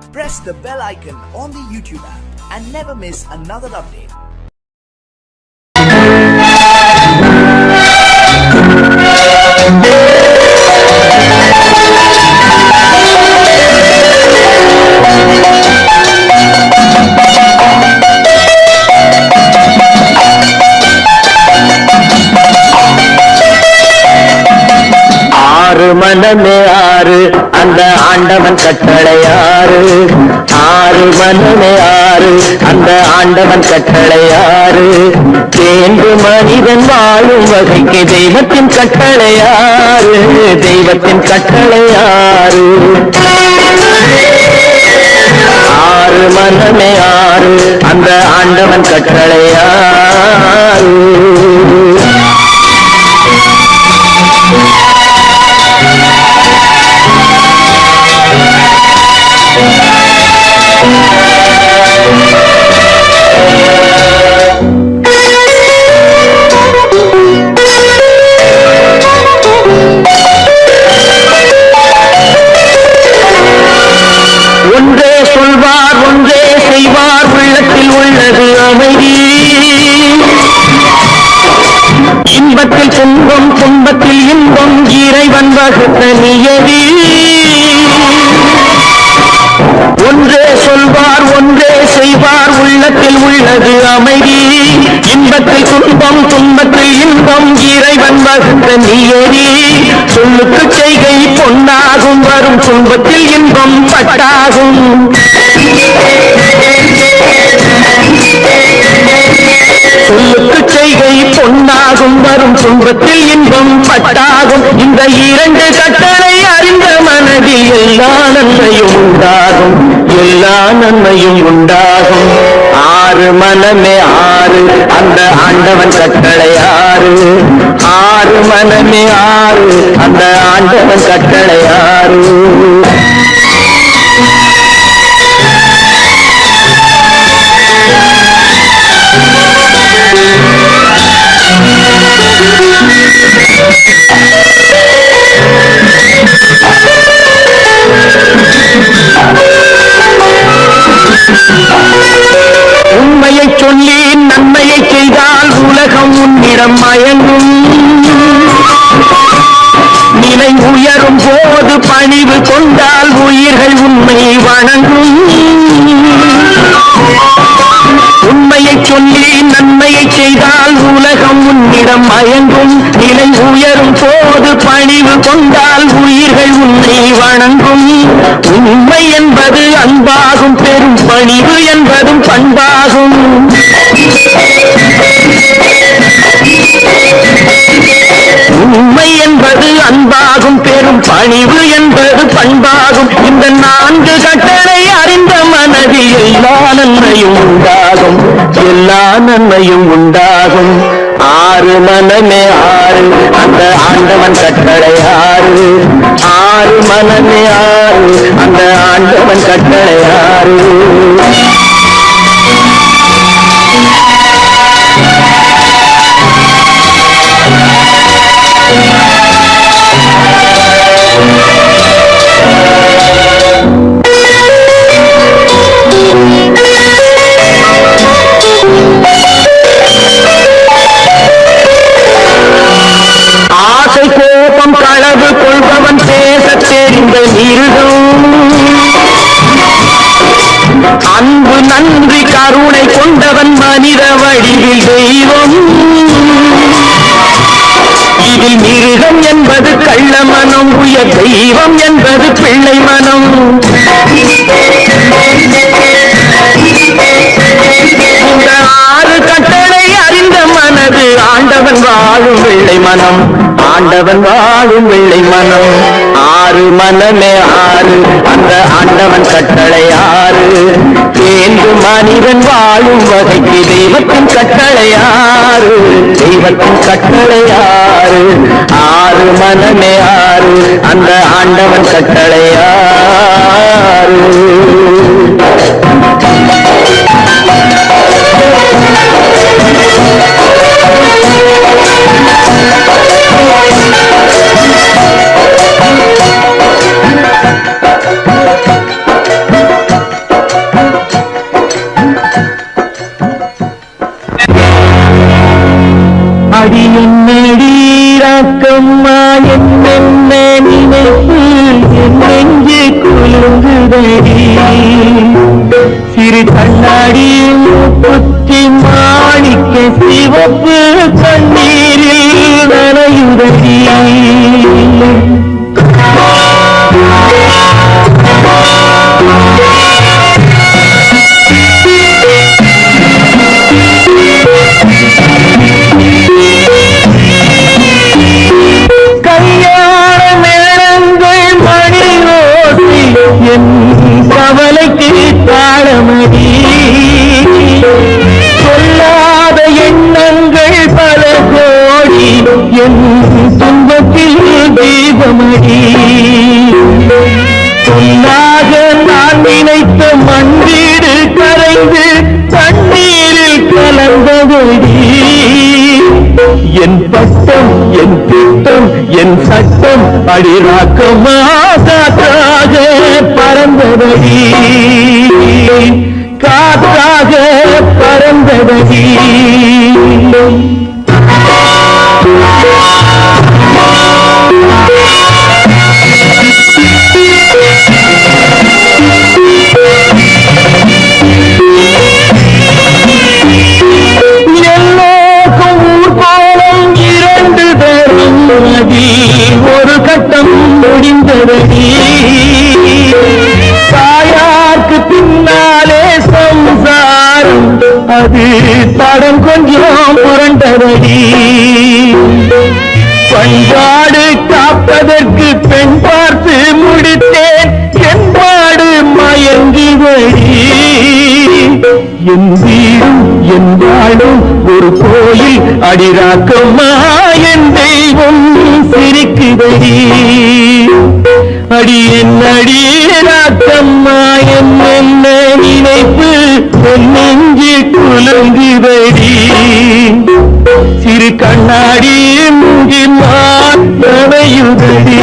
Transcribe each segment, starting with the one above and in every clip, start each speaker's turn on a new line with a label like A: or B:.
A: Press the bell icon on the YouTube app and never miss another update.
B: மனமே ஆறு அந்த ஆண்டவன் கட்டளையாறு ஆறு மனமே ஆறு அந்த ஆண்டவன் கட்டளையாறு தேர்ந்து மனிதன் வாழும் வகைக்கு தெய்வத்தின் கட்டளையாறு தெய்வத்தின் கட்டளையாறு ஆறு மனமே ஆறு அந்த ஆண்டவன் கட்டளையாறு ஒன்றே சொல்வார் ஒன்றே செய்வார் உள்ளத்தில் உள்ளது அமைதி இன்பத்தில் துன்பம் துன்பத்தில் இன்பம் இறைவன் வகுத்த நியதி ஒன்றே சொல்வார் ஒன்றே செய்வார் உள்ளத்தில் உள்ளது அமைதி இன்பத்தில் துன்பம் துன்பத்தில் இன்பம் இறைவன் வகுத்த நியதி சொல்லுக்கு செய்கை பொன்னாகும் வரும் துன்பத்தில் இன்பம் பட்டாகும் சொல்லுக்கு செய்கை பொன்னாகும் வரும் துன்பத்தில் இன்பம் பட்டாகும் இந்த இரண்டு கட்டளை அறிந்த மனதில் எல்லா நன்மையும் உண்டாகும் எல்லா நன்மையும் உண்டாகும் ஆறு மனமே ஆறு அந்த ஆண்டவன் கட்டளை ஆறு ஆறு மனமே ஆறு அந்த ஆண்டவன் கட்டளை ஆறு உண்மையை சொல்லி நன்மையை செய்தால் உலகம் உன்னிடம் மயங்கும் நிலை உயரும் போது பணிவு கொண்டால் உயிர்கள் உண்மை வணங்கும் உண்மையை சொல்லி நன்மையை செய்தால் உலகம் உன்னிடம் மயங்கும் நிலை உயரும் போது பணிவு கொண்டால் உயிர்கள் உன்னை வணங்கும் உண்மை என்பது அன்பாகும் பெரும் பணிவு என்பதும் பண்பாகும் உண்மை என்பது அன்பாகும் பெரும் பணிவு என்பது பண்பாகும் இந்த நான்கு கட்டளை அறிந்த மனதில் எல்லா நன்மையும் உண்டாகும் எல்லா நன்மையும் உண்டாகும் ஆறு மனமே ஆறு அந்த ஆண்டவன் கட்டளை ஆறு ஆறு மனமே ஆறு அந்த ஆண்டவன் கட்டளை ஆறு ஆசை கோபம் களவு கொள்பவன் பேச தெரிந்த மிருகம் அன்பு நன்றி கருணை கொண்டவன் மனித வடிவில் தெய்வம் இதில் மிருகம் என்பது கள்ள மனம் உயர் தெய்வம் என்பது பிள்ளை மனம் இந்த ஆறு கட்டளை அறிந்த மனது ஆண்டவன் வாழும் வெள்ளை மனம் ஆண்டவன் வாழும் வெள்ளை மனம் ஆறு மனமே ஆறு அந்த ஆண்டவன் கட்டளை ஆறு தேர்ந்து மனிதன் வாழும் வகைக்கு தெய்வத்தின் கட்டளை ஆறு தெய்வத்தின் கட்டளை ஆறு ஆறு மனமே ஆறு அந்த ஆண்டவன் கட்டளை ஆறு கண்ணாடி மூக்குத்தி மாணிக்க சிவப்பு கண்ணீரில் நனையுதடி. கவலைக்கு தாளமடி சொல்லாத எண்ணங்கள் பல கோடி என் துன்பத்தில் தீபமடி. சொல்லாக நான் நினைத்த மண்ணீடு கரைந்து தண்ணீரில் கலந்தபடி என் பட்டம் என் திட்டம் என் சட்டம் அடிராக்கமா காற்றாக பறந்தபடி காற்றாக பறந்தபடி. ஒரு கட்டம் முடிந்ததடி தாயார்க்கு பின்னாலே சம்சாரம் அது தடம் கொஞ்சம் புரண்டதடி. பண்பாடு காப்பதற்கு பெண் பார்த்து முடித்தேன் என்பாடு மயங்குவடி. என் வீடும் என் வாழும் ஒரு கோயில் அடிராக்கம்மா என் தெய்வம் சிரிக்குதடி. அடி என் அடிராக்கம்மா என் என்ன நினைப்பு என் நெஞ்சு குலுங்குதடி. சிறு கண்ணாடி மூங்கி நனையுதடி.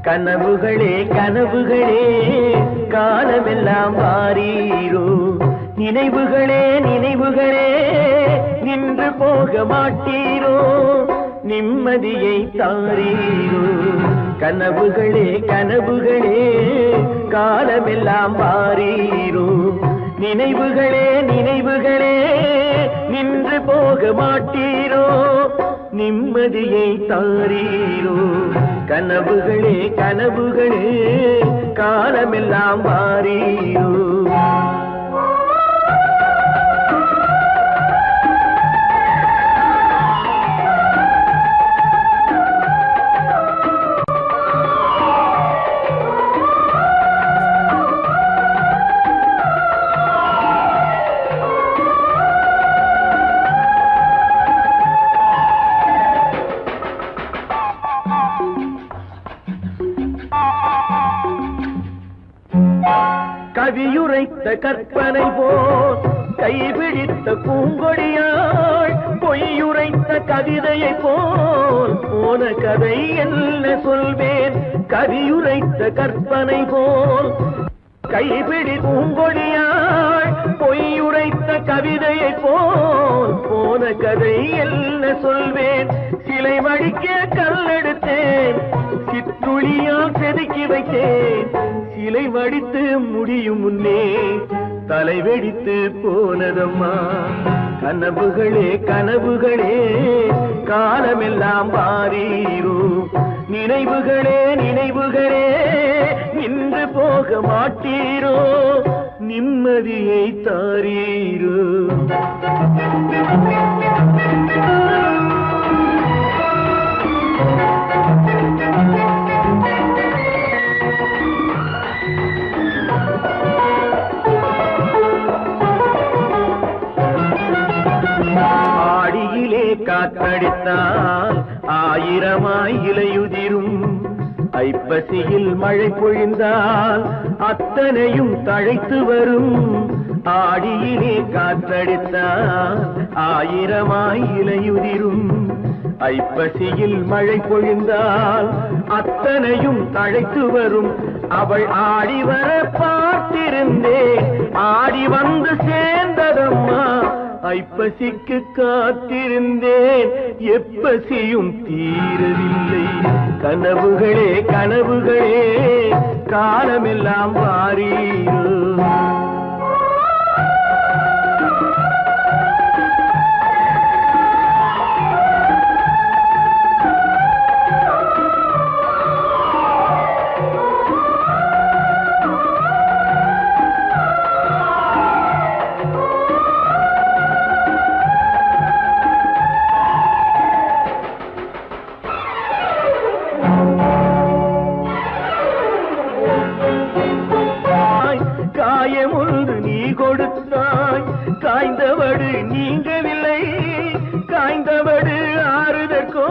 B: கனவுகளே கனவுகளே காலமெல்லாம் வாரீரோ. நினைவுகளே நினைவுகளே நின்று போக மாட்டீரோ. நிம்மதியை தாரீரோ. கனவுகளே கனவுகளே காலமெல்லாம் வாரீரோ. நினைவுகளே நினைவுகளே நின்று போக மாட்டீரோ. நிம்மதியை தாரீரோ. கனவுகளே கனவுகளே காலமெல்லாம் வாரீரோ. கவியுரைத்த கற்பனை போல் கைபிடித்த பூங்கொடியாள் பொய்யுரைத்த கவிதையை போல் போன கதை என்ன சொல்வேன். கவியுரைத்த கற்பனை போல் கைபிடி பூங்கொடியாள் பொய்யுரைத்த கவிதையை போல் போன கதை என்ன சொல்வேன். சிலை வடிக்க கல்லெடுத்தேன் சிற்றுளியால் செதுக்கி வைத்தேன். சிலை வடித்து முடியும் முன்னே தலை வெடித்து போனதம்மா. கனவுகளே கனவுகளே காலமெல்லாம் வாரீரோ. நினைவுகளே நினைவுகளே நின்று போக மாட்டீரோ. நிம்மதியை தாரீரோ. ஆடியிலே காற்றடித்தால் ஆயிரமாய் இலையுதிரும். ஐப்பசியில் மழை பொழிந்தால் அத்தனையும் தழைத்து வரும். ஆடியிலே காற்றடித்தால் ஆயிரமாய் இலையுதிரும். ஐப்பசியில் மழை பொழிந்தால் அத்தனையும் தழைத்து வரும். அவள் ஆடி வர பார்த்திருந்தேன், ஆடி வந்து சேர்ந்ததம்மா. ஐப்பசிக்கு காத்திருந்தேன், எப்பசியும் தீரவில்லை. கனவுகளே கனவுகளே காலமெல்லாம் வாரீரோ. காயமொன்று நீ கொடுத்தாய், காய்ந்தவடு நீங்கவில்லை. காய்ந்தவடு ஆறுதற்கோ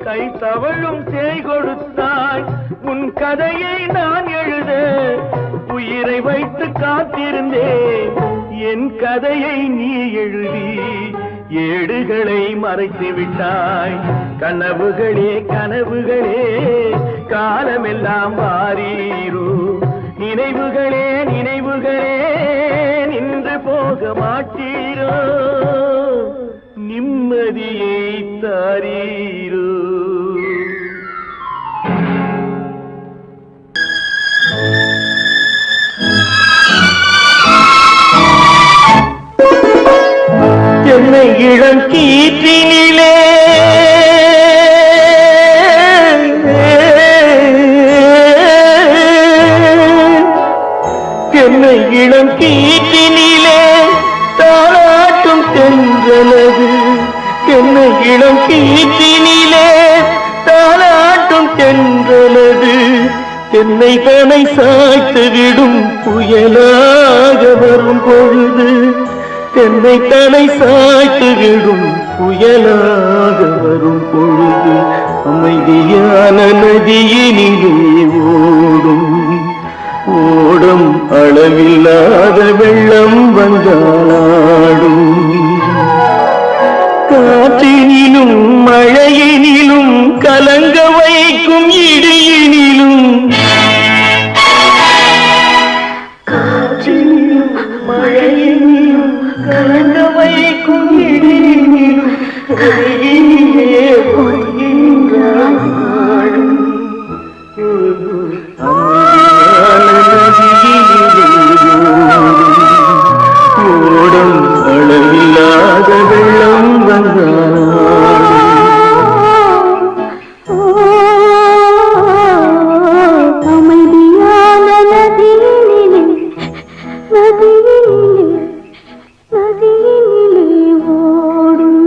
B: கை தவழும் தேய் கொடுத்தாய். உன் கதையை நான் எழுத உயிரை வைத்து காத்திருந்தேன். என் கதையை நீ எழுதி ஏடுகளை மறைத்து விட்டாய். கனவுகளே கனவுகளே காலமெல்லாம் வாரீரோ. நினைவுகளே நினைவுகளே நின்று போக மாட்டீரோ. நிம்மதியை தாரீரோ. என்னை இளம் கீற்றினிலே என்னை இளம் கீற்றினிலே தாளாட்டும் தென்றலது. என்னை இளம் கீற்றினிலே தாளாட்டும் தென்றலது. என்னை தனை சாய்த்து விடும் புயலாக வரும் பொழுது. என்னை தனை சாய்த்து விடும் புயலாக வரும் பொழுது. அமைதியான நதியினிலே ஓடும் ஓடும் அளவில்லாத வெள்ளம் வந்தாடும். காற்றினிலும் மழையினிலும் கலங்க வைக்கும் இடியினிலும். காற்றினிலும் மழையினிலும் கலங்க வைக்கும் இடியினிலும் கையினிலே பொய்கின்றான் நாடும். ஓடும் அளவில்லாத வெள்ளம் வந்தாடும்.
C: அமைதியான நதியினிலே நதியினிலே நதியினிலே ஓடும்.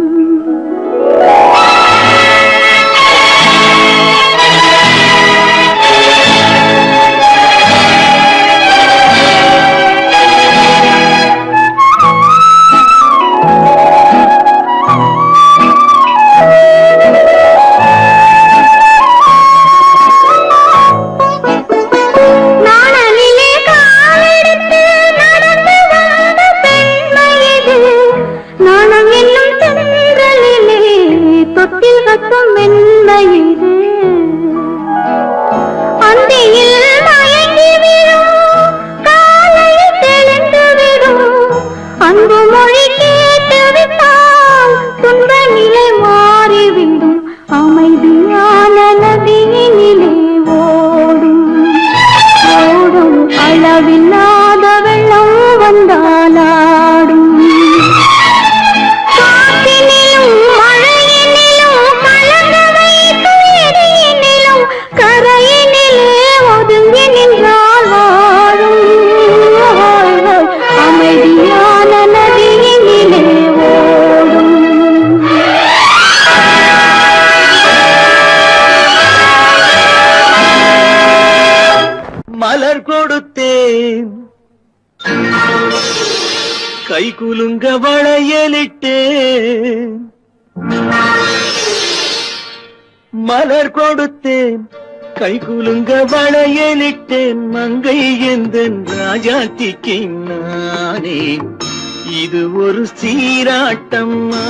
C: அளவில்லாத வெள்ளம் வந்தாலாடும். காற்றினிலும் மழையினிலும் கலங்க வைக்கும் இடியினிலும் கரையினிலே ஒதுங்கி நின்றால் வாழும். அமைதியான நதியினிலே ஓடும்.
B: மலர் கொடுத்தேன், கை குலுங்க வளையலிட்டேன். மலர் கொடுத்தேன், கைகுலுங்க வளையலிட்டேன் மங்கை எந்தன் ராஜாத்திக்கு நானே. இது ஒரு சீராட்டம்மா,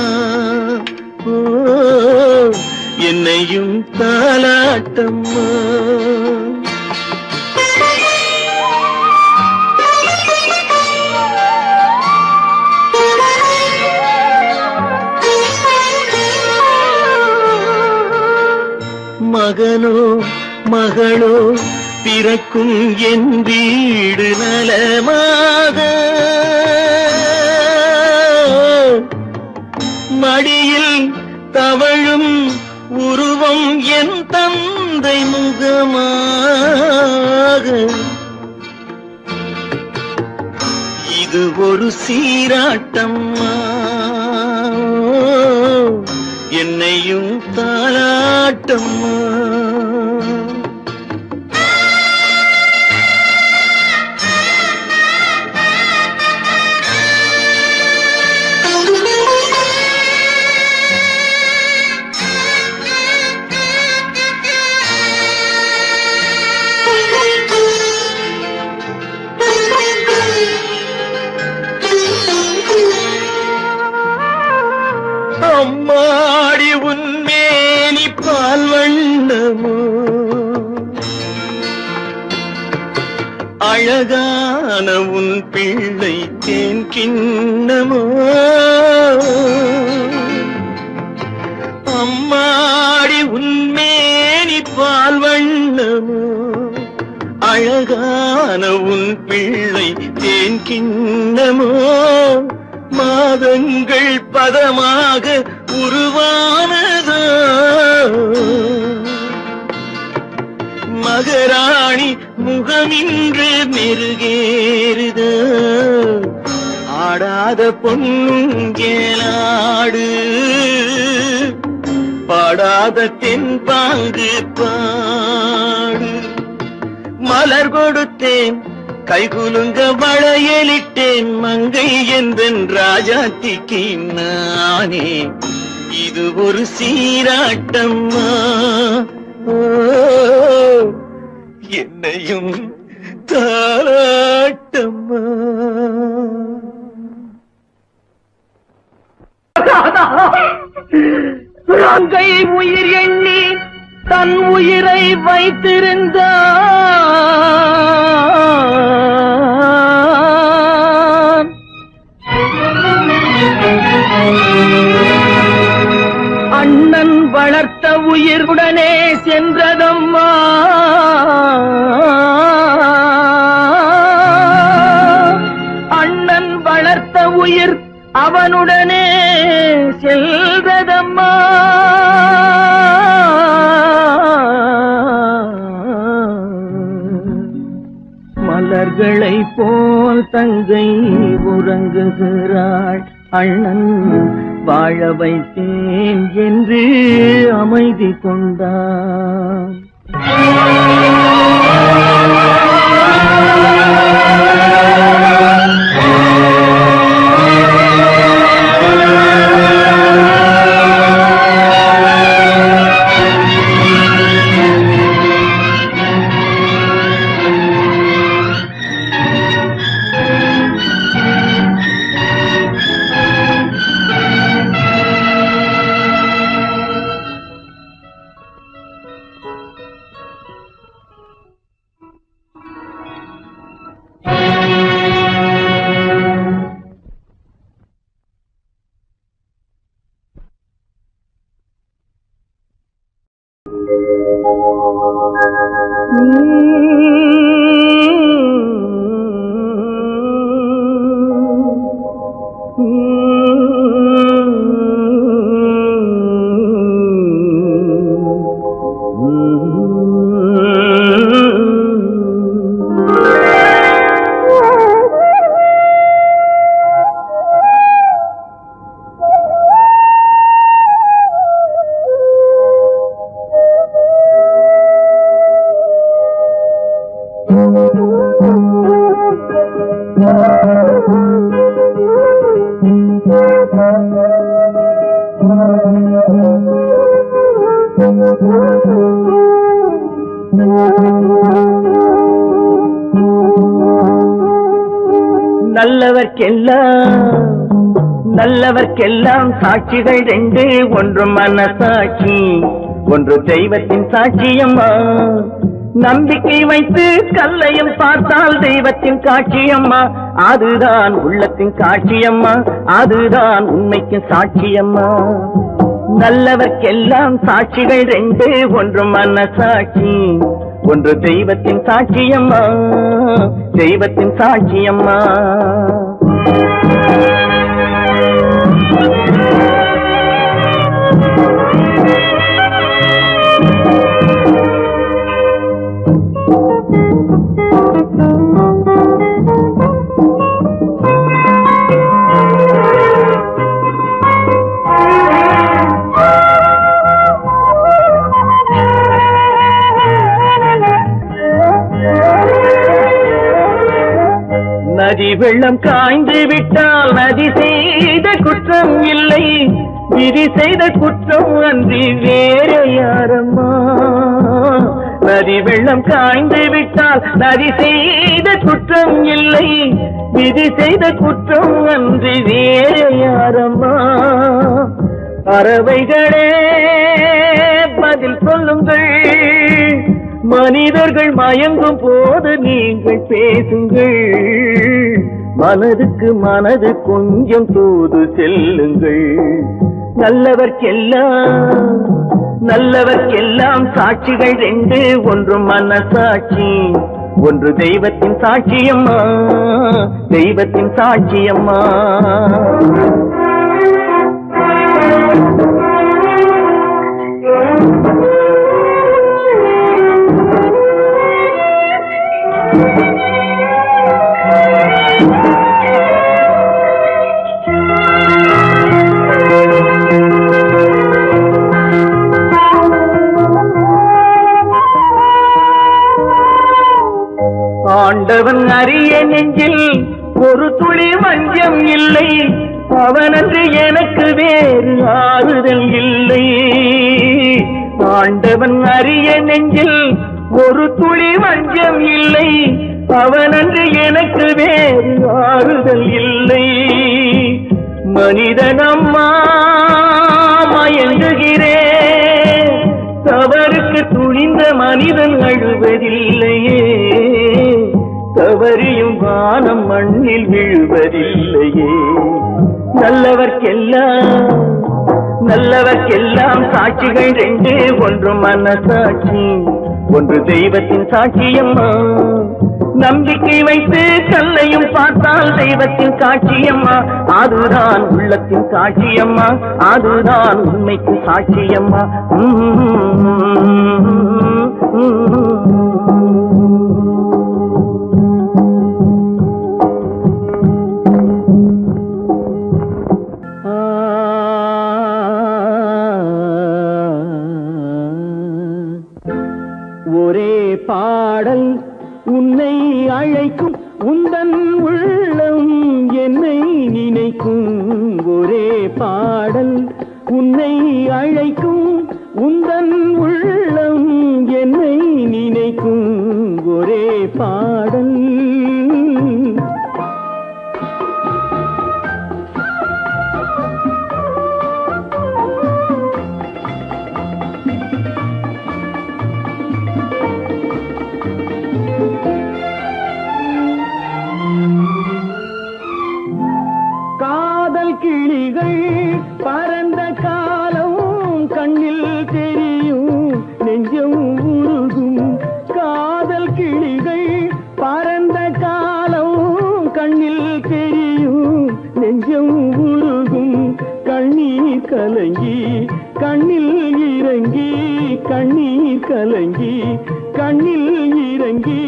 B: ஓ என்னையும் தாலாட்டம்மா. மகனோ மகளோ பிறக்கும் என் வீடு நலமாக, மடியில் தவழும் உருவம் என் தந்தை முகமாக. இது ஒரு சீராட்டம்மா, என்னையும் தாலாட்டம்மா. அம்மாடி உன்மேனி பால் வண்ணமோ, அழகான உன் பிள்ளை தேன் கிண்ணமோ. அம்மாடி உன்மேனி பால் வண்ணமோ, அழகான உன் பிள்ளை தேன் கிண்ணமோ. மாதங்கள் பதமாக உருவானதோ, மகராணி முகமின்று மெருகேறுதோ. ஆடாத பொன்னுங்கேலாடு, பாடாத தென்பாங்கு பாடு. மலர் கொடுத்தேன் கைகுலுங்க வளையலிட்டேன் மங்கை எந்தன் ராஜாத்திக்கு நானே. இது ஒரு சீராட்டம்மா, ஓ என்னையும் தாலாட்டம்மா. மங்கை உயிர் எண்ணி தன் உயிரை வைத்திருந்தான். அண்ணன் வளர்த்த உயிருடனே சென்றதம்மா. அண்ணன் வளர்த்த உயிர் அவனுடனே செல்வதம்மா. மலர்களை போல் தங்கை உறங்குகிறாள், அண்ணன் வாழ வைத்தேன் என்று அமைதி கொண்டான். நல்லவர்க்கெல்லாம் சாட்சிகள் ரெண்டு, ஒன்று மனசாட்சி, ஒன்று தெய்வத்தின் சாட்சியம்மா. நம்பிக்கை வைத்து கல்லையும் பார்த்தால் தெய்வத்தின் காட்சியம்மா. அதுதான் உள்ளத்தின் காட்சியம்மா, அதுதான் உண்மைக்கு சாட்சியம்மா. நல்லவர்க்கெல்லாம் சாட்சிகள் ரெண்டு, ஒன்று மனசாட்சி, ஒன்று தெய்வத்தின் சாட்சியம்மா, தெய்வத்தின் சாட்சியம்மா. நதி வெள்ளம் காய்ந்து விட்டால் நதி செய்த குற்றம் இல்லை, விதி செய்த குற்றம் அன்றி வேறு யாரம்மா. நதி வெள்ளம் காய்ந்து விட்டால் நதி செய்த குற்றம் இல்லை, விதி செய்த குற்றம் அன்றி வேறு யாரம்மா. பறவைகளே பதில் சொல்லுங்கள், மனிதர்கள் மயங்கும் போது நீங்கள் பேசுங்கள், மனதுக்கு மனது கொஞ்சம் தூது செல்லுங்கள். நல்லவர்க்கெல்லாம் சாட்சிகள் ரெண்டு, ஒன்று மனசாட்சி, ஒன்று தெய்வத்தின் சாட்சியம்மா, தெய்வத்தின் சாட்சியம்மா. ஆண்டவன் அறிய நெஞ்சில் ஒரு துளி வஞ்சம் இல்லை, அவனன்று எனக்கு வேறு ஆறுதல் இல்லை. ஆண்டவன் அறிய நெஞ்சில் ஒரு துளி வஞ்சம் இல்லை, அவனன்று எனக்கு வேறு ஆறுதல் இல்லை. மனிதனம்மா மயங்குகிறேன், தவறுக்கு துணிந்த மனிதன் அழுவதில்லையே, தவறியும் வானம் மண்ணில் விழுவதில்லையே. நல்லவர்க்கெல்லாம் சாட்சிகள் ரெண்டு, ஒன்று மனசாட்சி, ஒன்று தெய்வத்தின் சாட்சியம்மா. நம்பிக்கை வைத்து கல்லையும் பார்த்தால் தெய்வத்தின் காட்சியம்மா, அதுதான் உள்ளத்தின் காட்சியம்மா, அதுதான் உண்மைக்கு சாட்சியம்மா. ஒரே பாடல் உன்னை அழைக்கும், உந்தன் உள்ளம் என்னை நினைக்கும். ஒரே பாடல் உன்னை அழைக்கும், உந்தன் உள்ளம் என்னை நினைக்கும். ஒரே பாடல் கிளிகள் பறந்த காலம் கண்ணில் தெரியும், நெஞ்சம் உருகும். காதல் கிளிகள் பறந்த காலம் கண்ணில் தெரியும், நெஞ்சம் உருகும். கண்ணீர் கலங்கி கண்ணில் இறங்கி, கண்ணீர் கலங்கி கண்ணில் இறங்கி,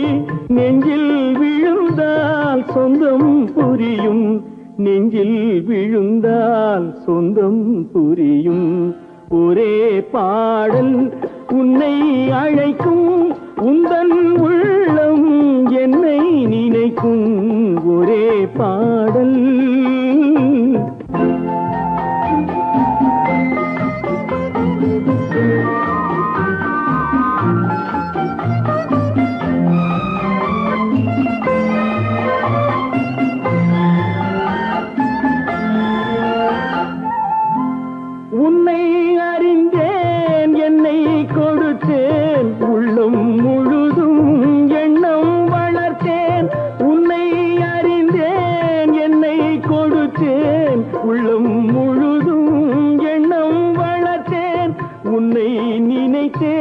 B: நெஞ்சில் விழுந்தால் சொந்தம் புரியும், நெஞ்சில் விழுந்தால் சொந்தம் புரியும். ஒரே பாடல் உன்னை அழைக்கும், உந்தன் உள்ளம் என்னை நினைக்கும். ஒரே பாடல் உள்ளம் முழுதும் எண்ணம் வளர்த்தேன் உன்னை நினைத்தே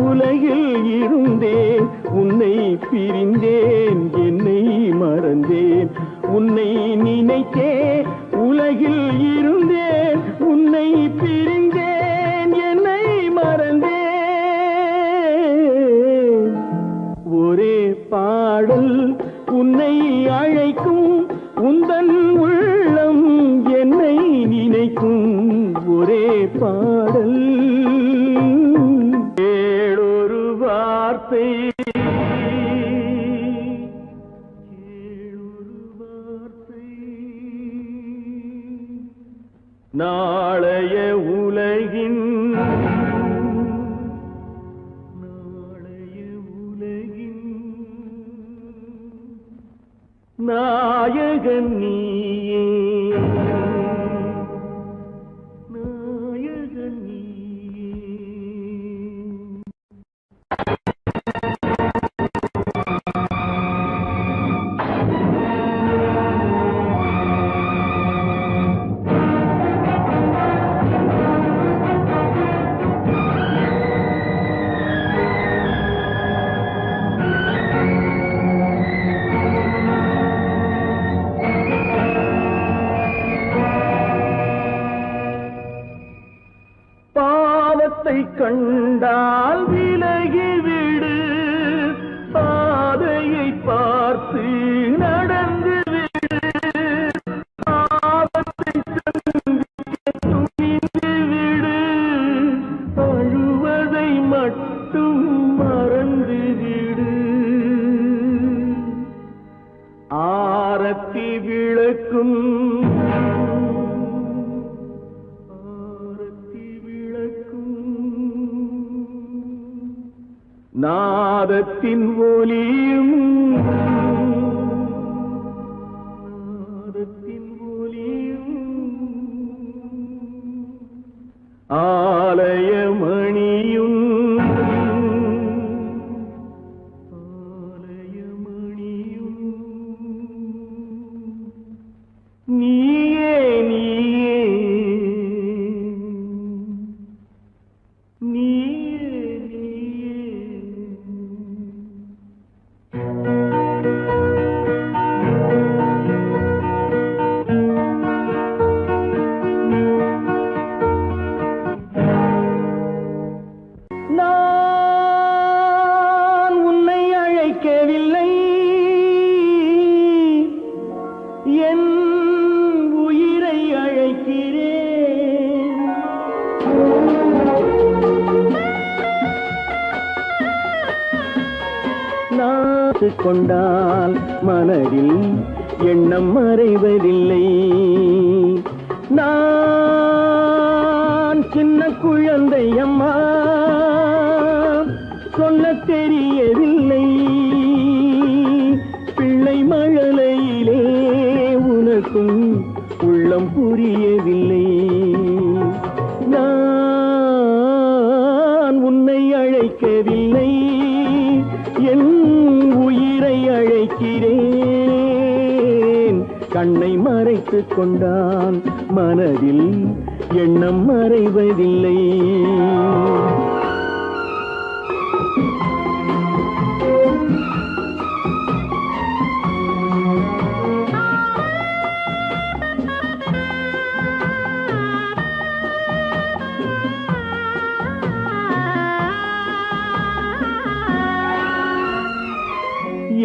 B: உலகில் இருந்தேன் உன்னை பிரிந்தேன் என்னை மறந்தேன் உன்னை நினைத்தே உலகில் இருந்தேன் உன்னை பிரிந்தேன் என்னை மறந்தேன் ஒரே பாடல் உன்னை அழைக்கும் உந்தன் உள்ளம் என்னை நினைக்கும் ஒரே பாடல் ஏழொரு வார்த்தை நாளைய உலகின் நாயகன் நீயே நாயகன் நீயே கண்டால் விலகிவிடு பாதையை பார்த்து நடந்து விடு ஆபத்தை துணிந்து விடு அழுவதை மட்டும் மறந்து விடு ஆரத்தி விளக்கும் நாதத்தின் ஒலியும் ஆலயமணியும் நீயே நீயே கொண்டால் மனதில் எண்ணம் மறைவதில்லை நான் சின்ன குழந்தை அம்மா சொல்ல தெரியவில்லை பிள்ளை மழலையிலே உனக்கும் உள்ளம் புரியவில்லை நான் உன்னை அழைக்கவில்லை என் உயிரை அழைக்கிறேன் கண்ணை மறைத்துக் கொண்டால் மனதில் எண்ணம் மறைவதில்லை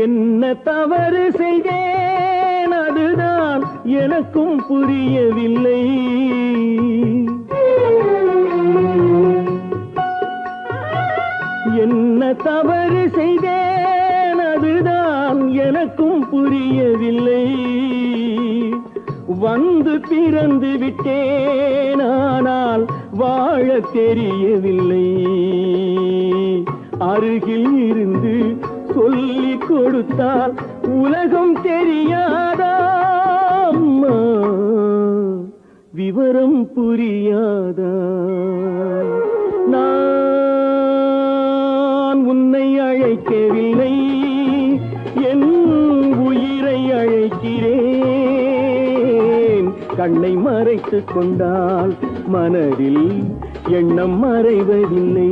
B: என்ன தவறு செய்தேன் அதுதான் எனக்கும் புரியவில்லை என்ன தவறு செய்தேன் அதுதான் எனக்கும் புரியவில்லை வந்து பிறந்து விட்டேன் ஆனால் வாழ தெரியவில்லை அருகில் இருந்து சொல்லிக் கொடுத்தால் உலகம் தெரியாதா அம்மா விவரம் புரியாதா நான் உன்னை அழைக்கவில்லை என் உயிரை அழைக்கிறேன் கண்ணை மறைத்துக் கொண்டால் மனதில் எண்ணம் மறைவதில்லை.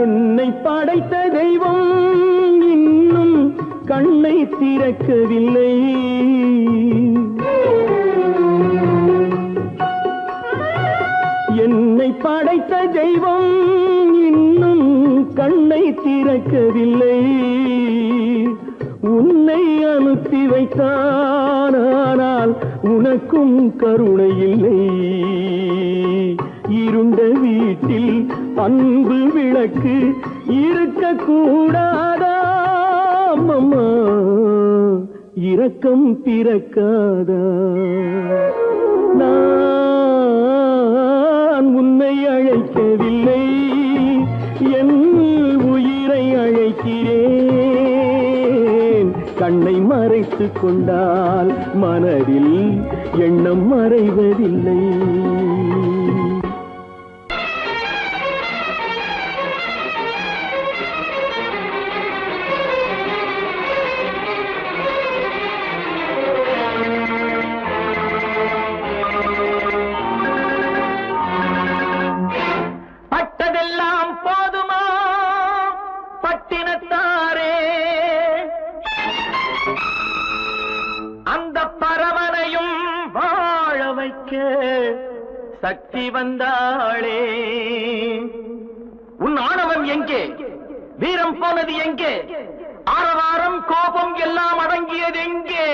B: என்னை படைத்த தெய்வம் இன்னும் கண்ணை திறக்கவில்லை. என்னை படைத்த தெய்வம் இன்னும் கண்ணை திறக்கவில்லை. உன்னை அனுப்பி வைத்தான், ஆனால் உனக்கும் கருணை இல்லை. இருண்ட வீட்டில் அன்பு விளக்கு இருக்க கூடாதா? அம்மா இரக்கம் பிறக்காதா? நான் உன்னை அழைக்கவில்லை, என் உயிரை அழைக்கிறேன். கண்ணை மறைத்துக் கொண்டால் மனதில் எண்ணம் மறைவதில்லை. பட்டதெல்லாம் போதுமா பட்டினத்தாரே, அந்த பரமனையும் வாழ வைக்க சக்தி வந்தாளே. உன் ஆணவம் எங்கே? வீரம் போனது எங்கே? ஆரவாரம் கோபம் எல்லாம் அடங்கியது எங்கே?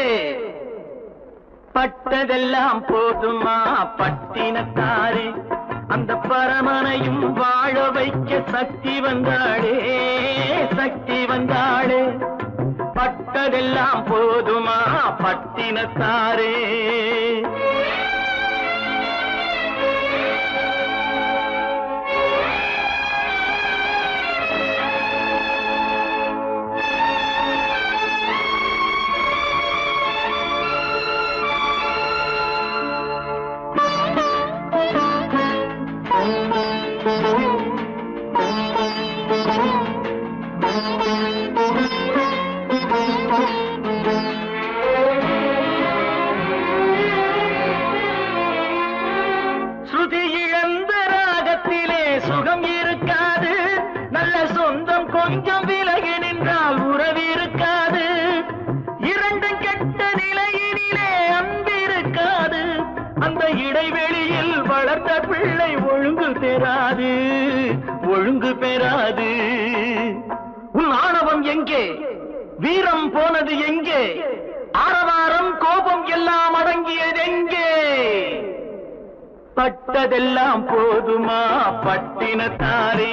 B: பட்டதெல்லாம் போதுமா பட்டினத்தாரே, அந்த பரமனையும் வாழ வைக்க சக்தி வந்தாளே, சக்தி வந்தாளே. பட்டதெல்லாம் போதுமா பட்டினத்தாரே. ஸ்ருதி இழந்த ராகத்திலே சுகம் இருக்காது, நல்ல சொந்தம் கொஞ்சம் விலகி நின்றால் உறவு இருக்காது. இரண்டும் கெட்ட நிலையினிலே அன்பு இருக்காது, அந்த இடைவெளியில் வளர்த்த பிள்ளை ஒழுங்கு பெறாது, ஒழுங்கு பெறாது. உன் ஆணவம் எங்கே? வீரம் போனது எங்கே? ஆரவாரம் கோபம் எல்லாம் அடங்கியது எங்கே? பட்டதெல்லாம் போதுமா பட்டினத்தாரே.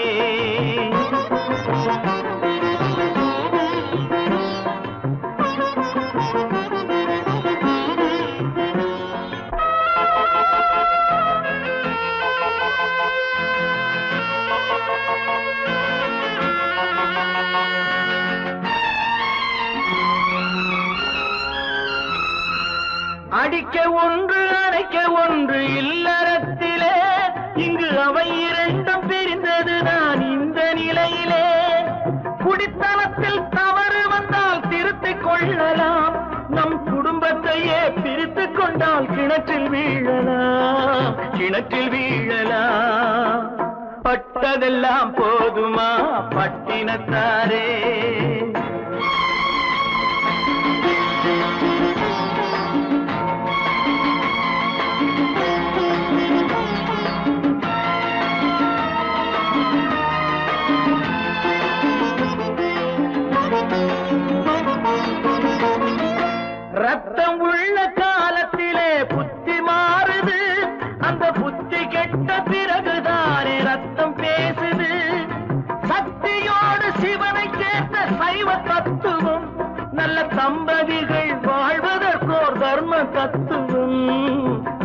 B: அடிக்க ஒன்று அணைக்க ஒன்று இல்லறத்திலே, இங்கு அவை இரண்டும் பிரிந்தது நான் இந்த நிலையிலே. குடித்தனத்தில் தவறு வந்தால் திருத்திக் கொள்ளலாம், நம் குடும்பத்தையே பிரித்துக் கொண்டால் கிணற்றில் வீழலாம், கிணற்றில் வீழலாம். பட்டதெல்லாம் போதுமா பட்டினத்தாரே. ரத்தம் உள்ள காலத்திலே புத்தி மாறுது, அந்த புத்தி கெட்ட பிறகுதானே ரத்தம் பேசுது. சக்தியோடு சிவனை கேட்ட சைவ தத்துவம், நல்ல தம்பதிகள் வாழ்வதற்கோர் தர்ம தத்துவம்,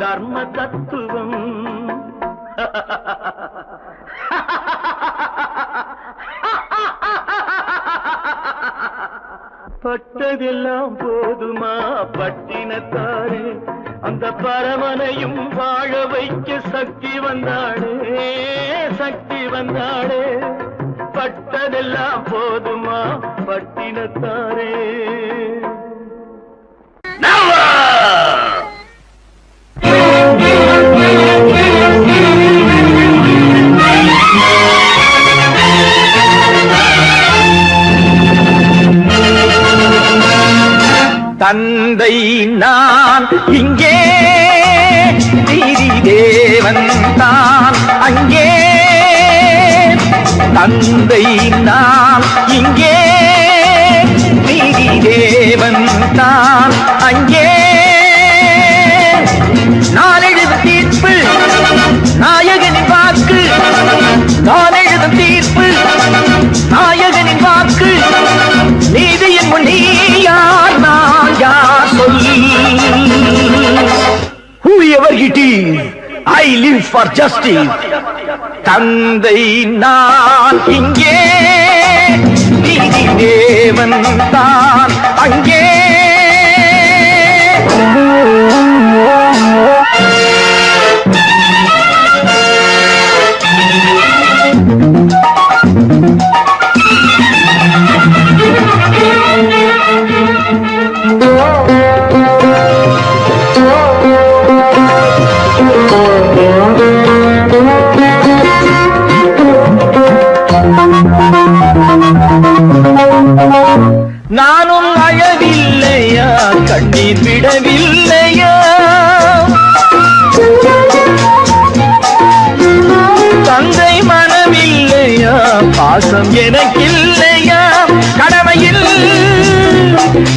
B: தர்ம தத்துவம். பட்டதெல்லாம் போதுமா பட்டினத்தாரே, அந்த பரமனையும் வாழ வைக்க சக்தி வந்தாளே, சக்தி வந்தாளே. பட்டதெல்லாம் போதுமா பட்டினத்தாரே. தந்தை நான் இங்கே, நீதி தேவன் தான் அங்கே. தந்தை நான் இங்கே, நீதி தேவன் தான் அங்கே. நான் எழுதும் தீர்ப்பு நாயகனின் வாக்கு, நான் எழுதும் தீர்ப்பு நாயகனின் வாக்கு. நீதியின் முன் நீ யார், நான் யார் சொல். Whoever it is, I live for justice. தந்தை நான் இங்கே, நீதி தேவன் தான் அங்கே. நானும் அழவில்லையா, கண்ணீர் விடவில்லையா, தந்தை மனமில்லையா, பாசம் எனக்கில்லையா. கடமையில்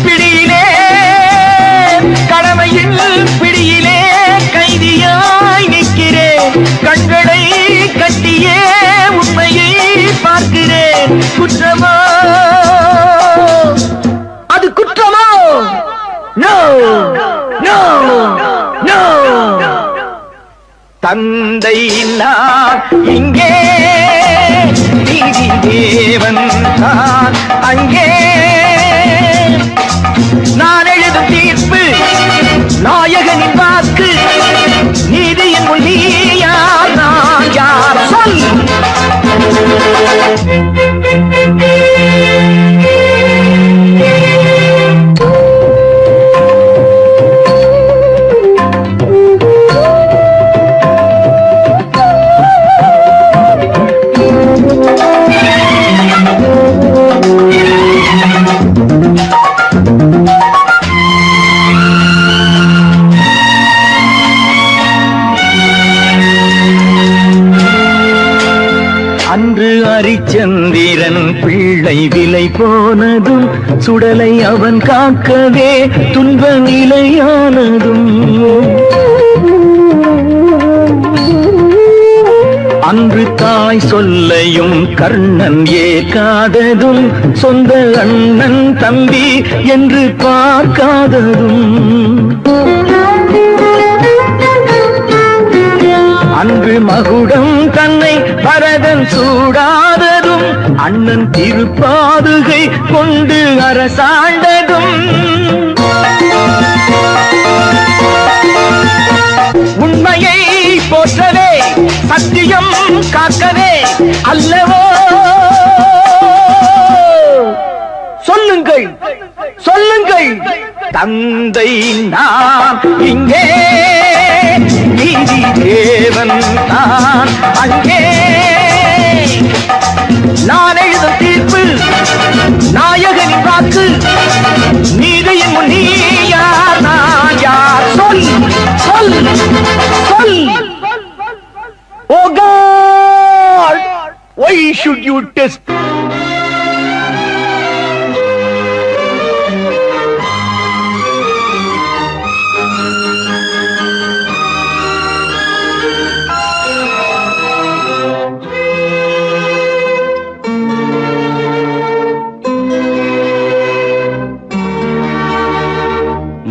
B: பிடியிலே, கடமையில் பிடியிலே கைதியாய் நிற்கிறேன். கண்களை கட்டியே உண்மையை பார்க்கிறேன். குற்றமா அது குற்றமா? No no no. தந்தை நான் இங்கே, நீதி தேவன் தான் அங்கே. நான் எழுதும் தீர்ப்பு நாயகனின் வாக்கு. நீதியின் முன் நீ யார், நான் யார் சொல். அன்று அரிச்சந்திரன் பிள்ளை விலை போனதும், சுடலை அவன் காக்கவே துன்ப நிலையானதும். அன்று தாய் சொல்லையும் கர்ணன் ஏற்காததும், சொந்த அண்ணன் தம்பி என்று பார்க்காததும். அன்று மகுடம் தன்னை பரதன் சூடாததும், அண்ணன் திருப்பாதுகை கொண்டு அரசாண்டதும். உண்மையை போற்றவே, சத்தியம் காக்கவே அல்லவோ. சொல்லுங்கள் சொல்லுங்கள். தந்தை நான் இங்கே, நீதி தேவன் தான் அங்கே. நான் எழுதும் தீர்ப்பு நாயகனின் வாக்கு. நீதியின் முன் நீ யார், நான் யார் சொல் சொல் சொல். Oh God, why should you test?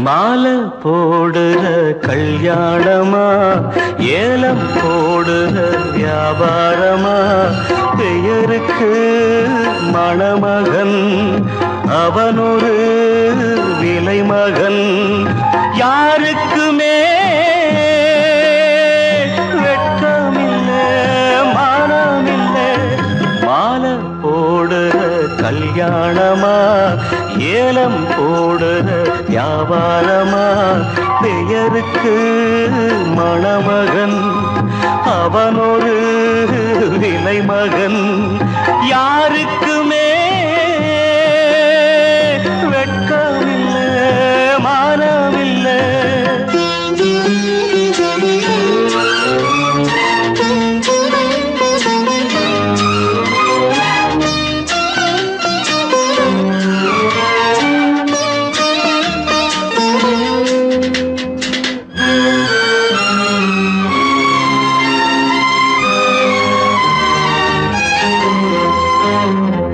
B: மாலை போடுற கல்யாணமா, ஏலம் போடுற வியாபாரமா, பெயருக்கு மணமகன் அவனொரு யாருக்குமே வெட்கமில்ல மானமில்ல மாலை போடுற கல்யாணமா ஏலம் போடுற வியாபாரமா பெயருக்கு மணமகன் அவனொரு விலை மகன் யாருக்குமே வெட்கமில்ல மானமில்ல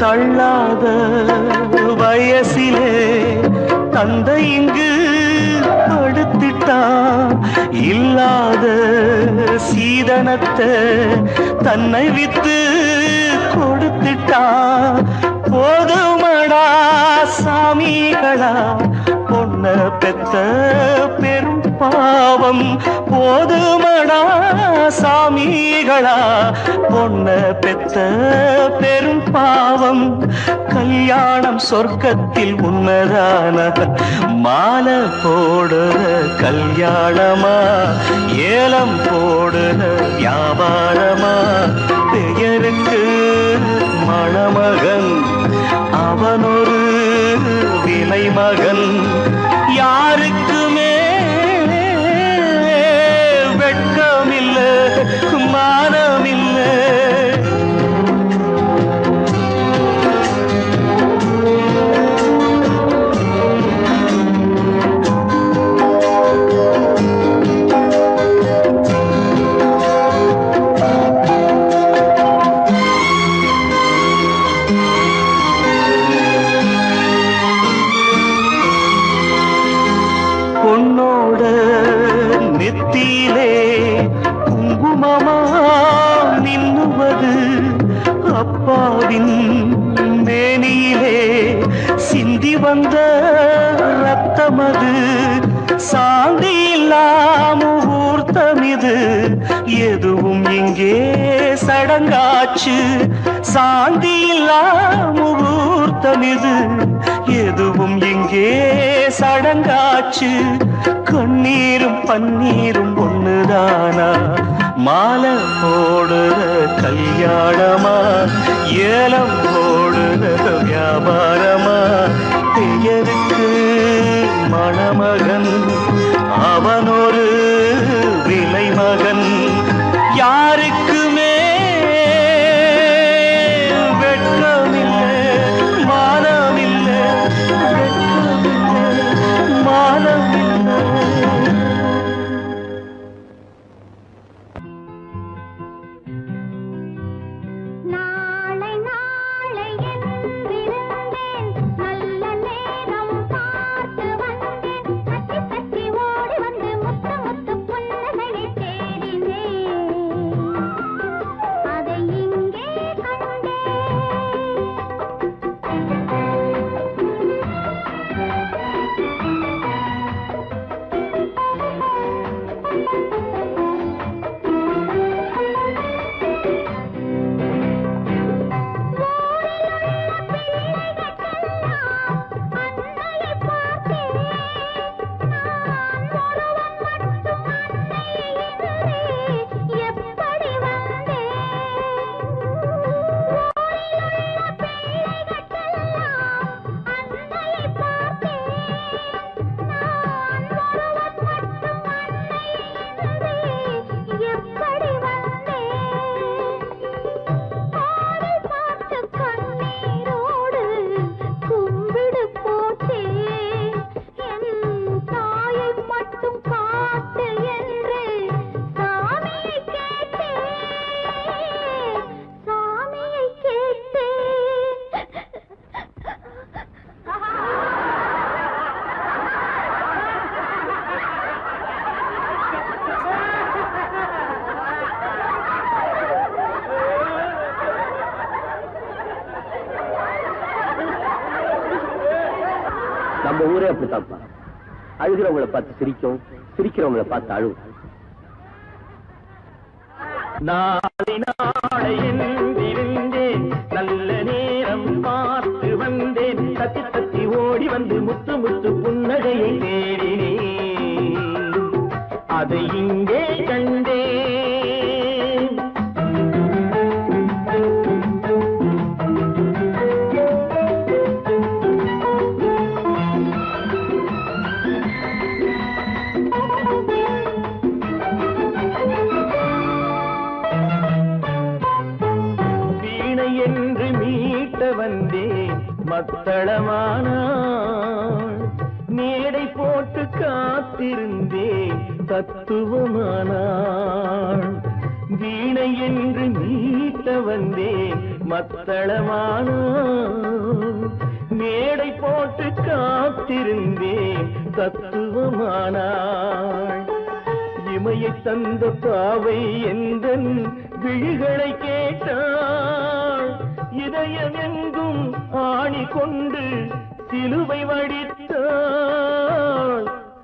B: தள்ளாத வயசிலே தந்தை இங்கு படுத்திட்டான் இல்லாத சீதனத்தை தன்னை வித்து கொடுத்துட்டான் போதுமடா சாமிகளா பொண்ண பெத்த பெரும் பாவம் போதுமடா சாமிகளா பொண்ண பெத்த பெரும் பாவம் கல்யாணம் சொர்க்கத்தில் உன்னதான மாலை போடுற கல்யாணமா ஏலம் போடுற வியாபாரமா பெயருக்கு மணமகன் அவனொரு விலை மகன் யாருக்குமே வெட்கமில்ல மானமில்ல பொன்னோட நெத்தியிலே குங்குமமா நின்னுவது அப்பாவின் மேனியிலே சிந்தி வந்த ரத்தமது சாந்தி இல்லாம முகூர்த்தமிது எதுவும் இங்கே சடங்காச்சு சாந்தி இல்லாம முகூர்த்தமிது எதுவும் இங்கே சடங்காச்சு கண்ணீரும் பன்னீரும் ஒண்ணுதானா மாலை போடுற கல்யாணமா ஏலம் போடுற வியாபாரமா பெயருக்கு மணமகன் அவனொரு விலை மகன் யாருக்குமே வெட்கமில்லை மானமில்லை மானமில்லை
C: நாளை நாளை என்றிருந்தேன் நல்ல நேரம் பார்த்து வந்தேன் தட்டி தட்டி ஓடி வந்து முத்து முத்து புன்னகையை தேடினேன் அதை இங்கே கண்டேன்
B: நம்ம ஊரே அப்படித்தாப்பா. அழுகிறவங்களை பார்த்து சிரிக்கும், சிரிக்கிறவங்களை பார்த்து அழுவும். நாளை நாளை என்றிருந்தேன், நல்ல நேரம் பார்த்து வந்தேன், தத்தி தத்தி ஓடி வந்து முத்து முத்து புன்னகையை தேடினேன், அதை இங்கே கண்டேன். என்று மீட்ட வந்தேன் மத்தளமானாள், மேடை போட்டு காத்திருந்தேன் தத்துவமானாள். வீணை என்று மீட்ட வந்தேன் மத்தளமானாள், மேடை போட்டு காத்திருந்தேன் தத்துவமானாள். இமையை தந்த பாவை எந்தன் விழிகளை கேட்டாள், இதயம் எங்கும் ஆணி கொண்டு சிலுவை வடித்தாள்,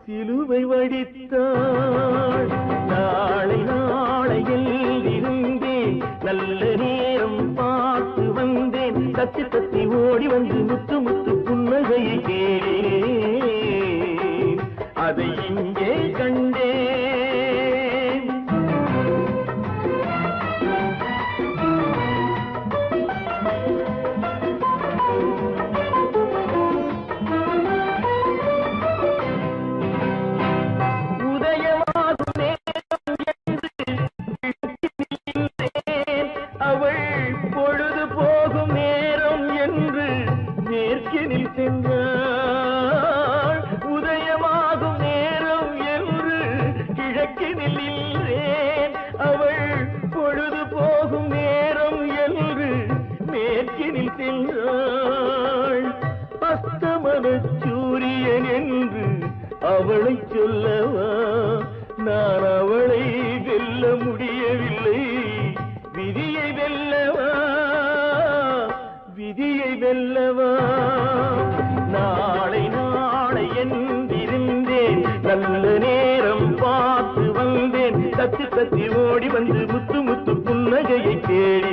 B: சிலுவை வடித்தாள். நாளை நாளையில் இருந்தேன், நல்ல நேரம் பார்த்து வந்தேன், தத்தி தத்தி ஓடி வந்து முத்து முத்து புன்னகையை கேட்டேன், அதை இங்கே கண்டேன். உதயமாகும் நேரம் என்று கிழக்கினில் நின்றேன், அவள் பொழுது போகும் நேரம் என்று மேற்கினில் சென்றாள். அஸ்தமன சூரியன் என்று அவளை சொல்லவா, நான் அவளை வெல்ல முடியவில்லை, விதியை வெல்லவா, விதியை வெல்லவா. நாளை நாளை என்றிருந்தேன், நல்ல நேரம் பார்த்து வந்தேன், தத்தி தத்தி ஓடி வந்து முத்து முத்து புன்னகையை தேடி